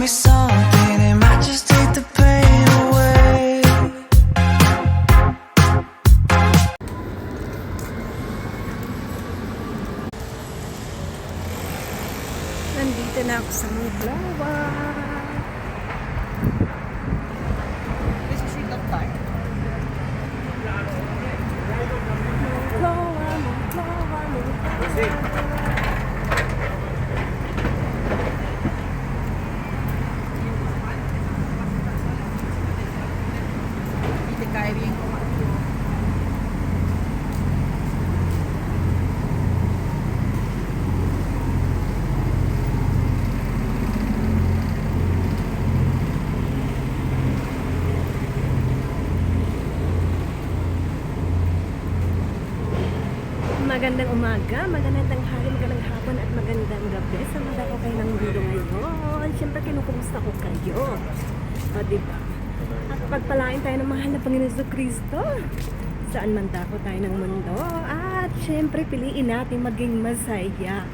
me something, it might just take the pain away. Nandito na ako sa Monclova. This is sheet of time. Monclova, Monclova, Monclova. Hindi kaya rin ko. Magandang umaga, magandang tanghali, magandang hapon at magandang gabi sa mga ko kayo ng mundo ngayon. Siyempre kinukumusta ko kayo. O diba? At pagpalain tayo ng mahal na Panginoon Jesucristo. Saan man dako tayo ng mundo. At siyempre piliin natin maging masaya.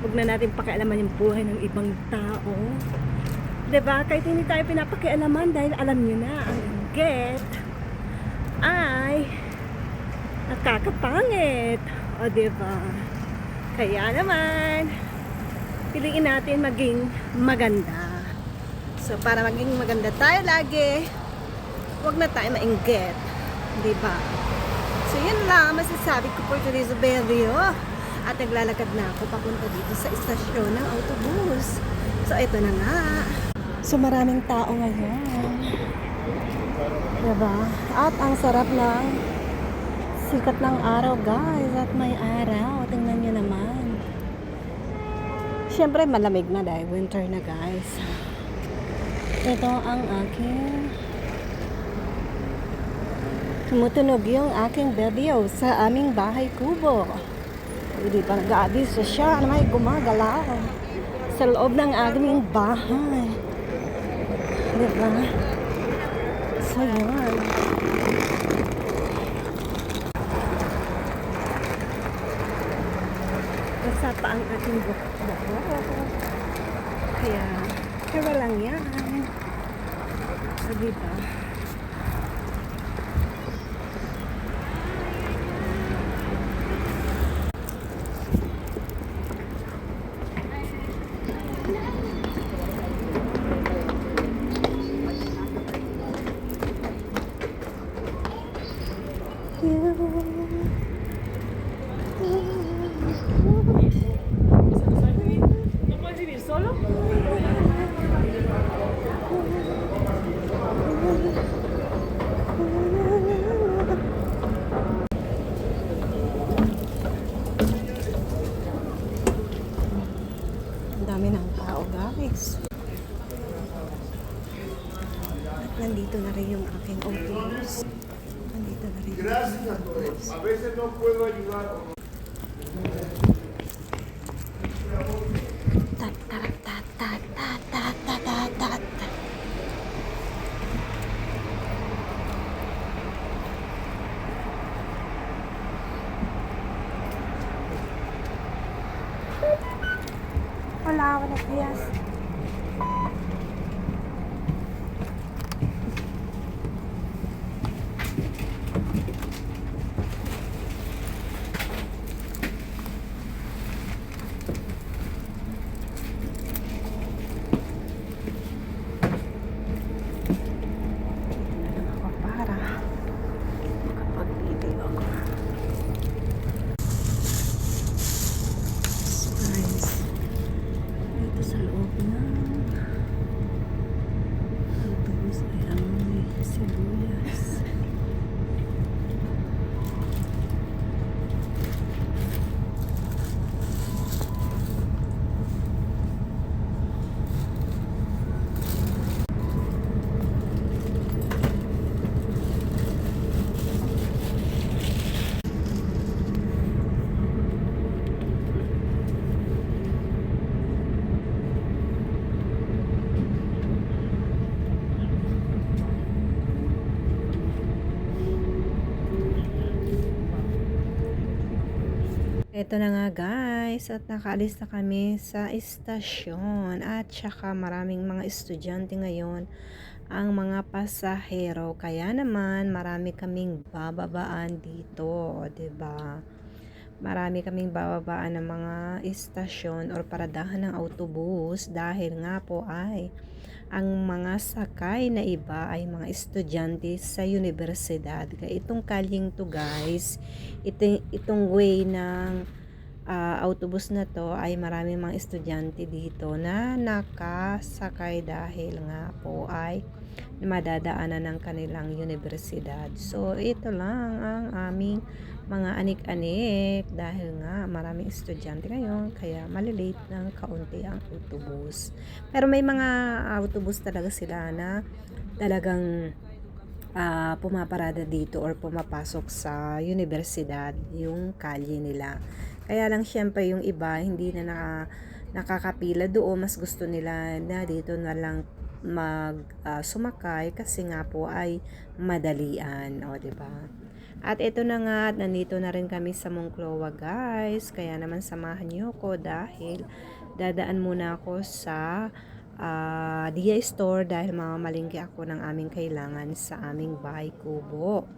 Huwag na natin pakialaman yung buhay ng ibang tao. Diba? Kahit hindi tayo pinapakialaman dahil alam nyo na ang inggit ay nakakapangit. O diba? Kaya naman piliin natin maging maganda. So para maging maganda tayo lagi, huwag na tayo mainggit. Diba? So yun lang masasabi ko for today's video. At naglalakad na ako papunta dito sa istasyon ng autobus. So ito na nga. So maraming tao ngayon. Diba? At ang sarap ng sikat ng araw guys. At may araw. Tingnan nyo naman. Siyempre malamig na dahil winter na guys. Ito ang aking tumutunog yung aking video sa aming bahay kubo. Hindi pa nag-aabiso siya na may gumagalaw sa loob ng aming bahay. Diba? So yun. Basta pa ang ating buhok. Kaya lang yan. So diba? ¿No puedes vivir solo? Ang dami ng tao guys. At nandito na rin yung aking autobus. Nandito na rin. Gracias a todos. A veces no puedo ayudar. Tat, tat, tat, tat, tat, tat, tat, tat, tat. Hola, buenos días. Eto na nga guys, at nakaalis na kami sa istasyon at saka maraming mga estudyante ngayon ang mga pasahero. Kaya naman marami kaming bababaan dito, 'di ba? Marami kaming bababaan ng mga istasyon or paradahan ng autobus dahil nga po ay ang mga sakay na iba ay mga estudyante sa universidad. Kaya itong kalyeng to guys, itong way ng autobus na to ay marami mga estudyante dito na nakasakay dahil nga po ay madadaanan ng kanilang universidad. So ito lang ang aming mga anik-anik dahil nga maraming estudyante ngayon kaya malilate ng kaunti ang autobus. Pero may mga autobus talaga sila na talagang pumaparada dito or pumapasok sa universidad yung kalye nila. Kaya lang syempre yung iba hindi na nakakapila doon, mas gusto nila na dito na lang sumakay kasi nga po ay madalian, o di ba? At ito na nga, nandito na rin kami sa Monclova guys. Kaya naman samahan niyo ko dahil dadaan muna ako sa Dia Store dahil mamamalingki ako ng aming kailangan sa aming bahay kubo.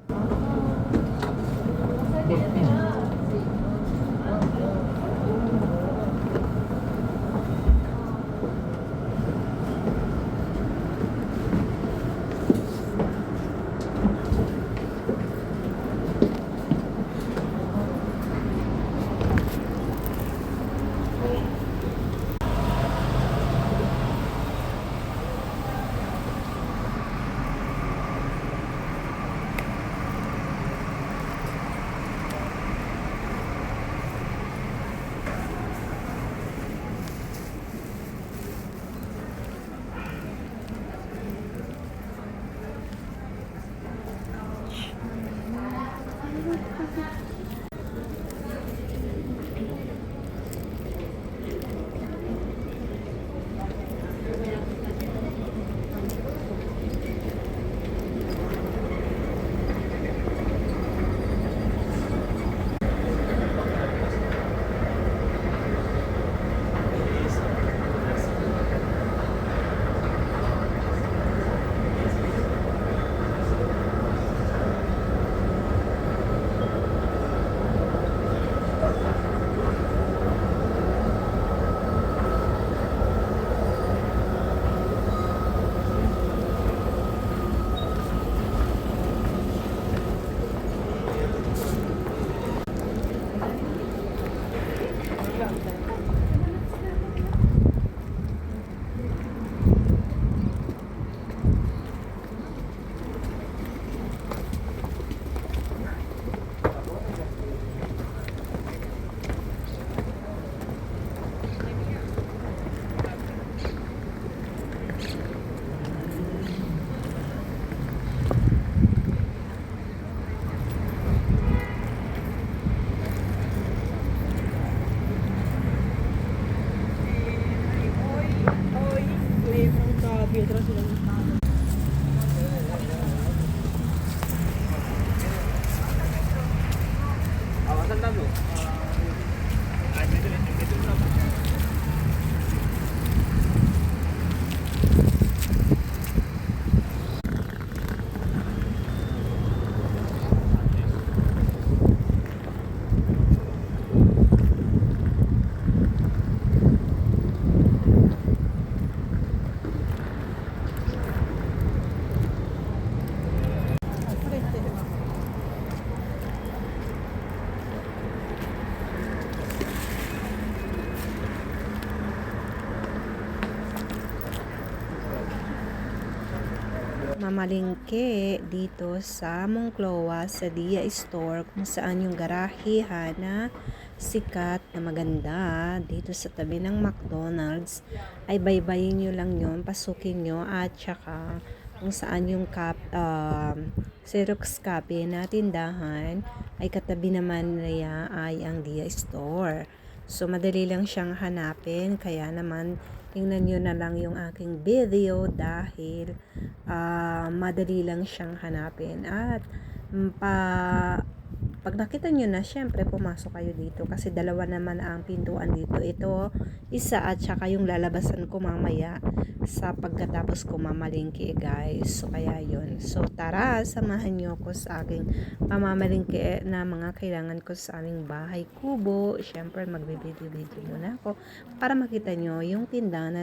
Mamalingke dito sa Monclova sa Dia Store kung saan yung garahihan na sikat na maganda dito sa tabi ng McDonald's ay baybayin nyo lang yun, pasukin nyo at saka kung saan yung Xerox copy na tindahan ay katabi naman niya ay ang Dia Store. So madali lang siyang hanapin kaya naman tingnan nyo na lang yung aking video dahil madali lang siyang hanapin at pag nakita nyo na, syempre pumasok kayo dito kasi dalawa naman ang pintuan dito. Ito, isa at saka yung lalabasan ko mamaya sa pagkatapos ko mamalingki guys. So kaya yun. So tara, samahan nyo ko sa aking pamamalingki na mga kailangan ko sa aming bahay kubo. Syempre magbibideo-video muna ako para makita nyo yung tindahan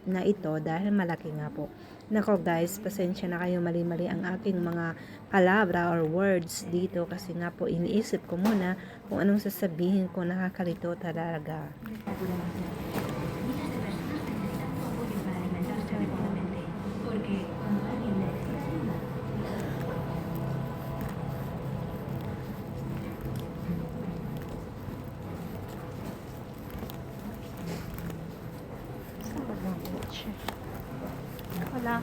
na ito dahil malaki nga po. Nako guys, pasensya na kayo, mali-mali ang aking mga palabra or words dito kasi nga po iniisip ko muna kung anong sasabihin ko, nakakalito talaga. Wala.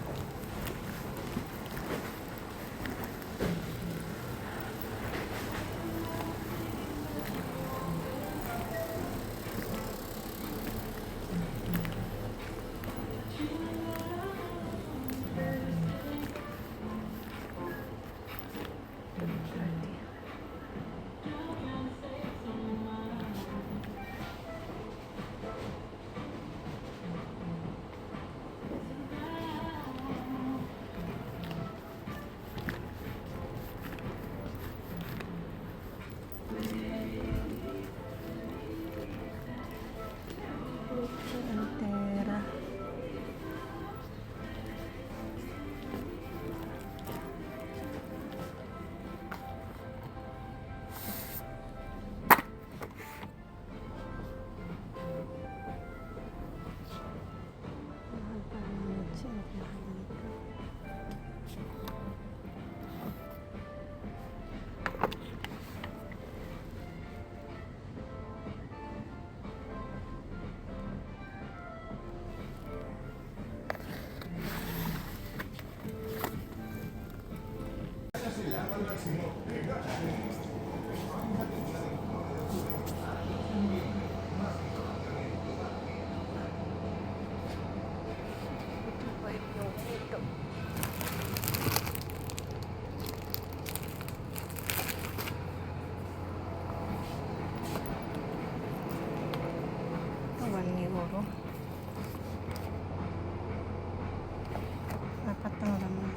Entera. Euro. Apat ang laman.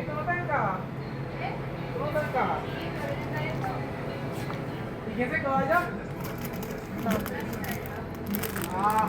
Tumatay ka? Tumatay ka? Fíjense que vaya. Ah.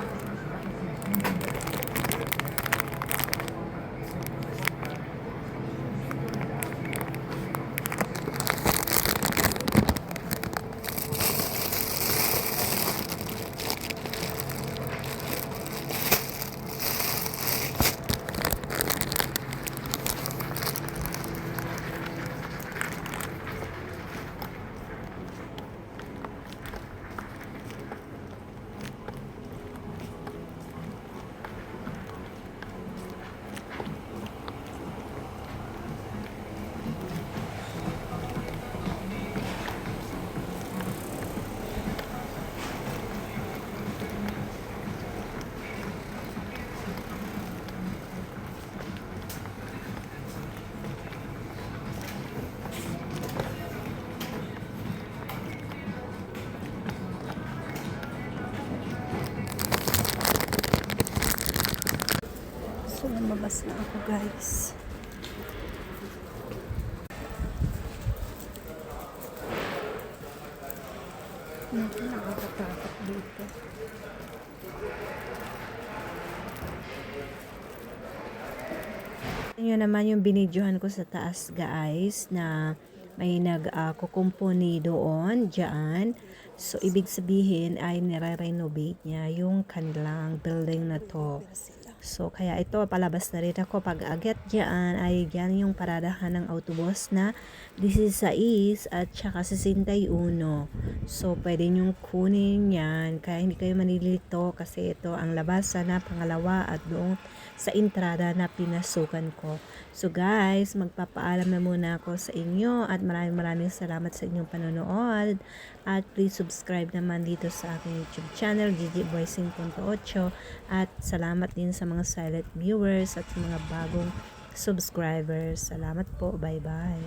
So, lumabas na ako guys. Nakakatakot dito. Yun naman yung binidyohan ko sa taas guys na may nag-kukumpuni doon, dyan. So, ibig sabihin ay nire-renovate niya yung kanilang building na to. So, kaya ito, palabas na rin ako. Pag agyat dyan, ay dyan yung paradahan ng autobus na 16 at saka 61. So, pwede nyong kunin yan. Kaya hindi kayo manilito kasi ito ang labasan na pangalawa at doon sa entrada na pinasukan ko. So, guys, magpapaalam na muna ako sa inyo at maraming salamat sa inyong panonood. At please subscribe naman dito sa aking YouTube channel, Gigi Boy 5.8. At salamat din sa mga silent viewers at sa mga bagong subscribers. Salamat po. Bye-bye.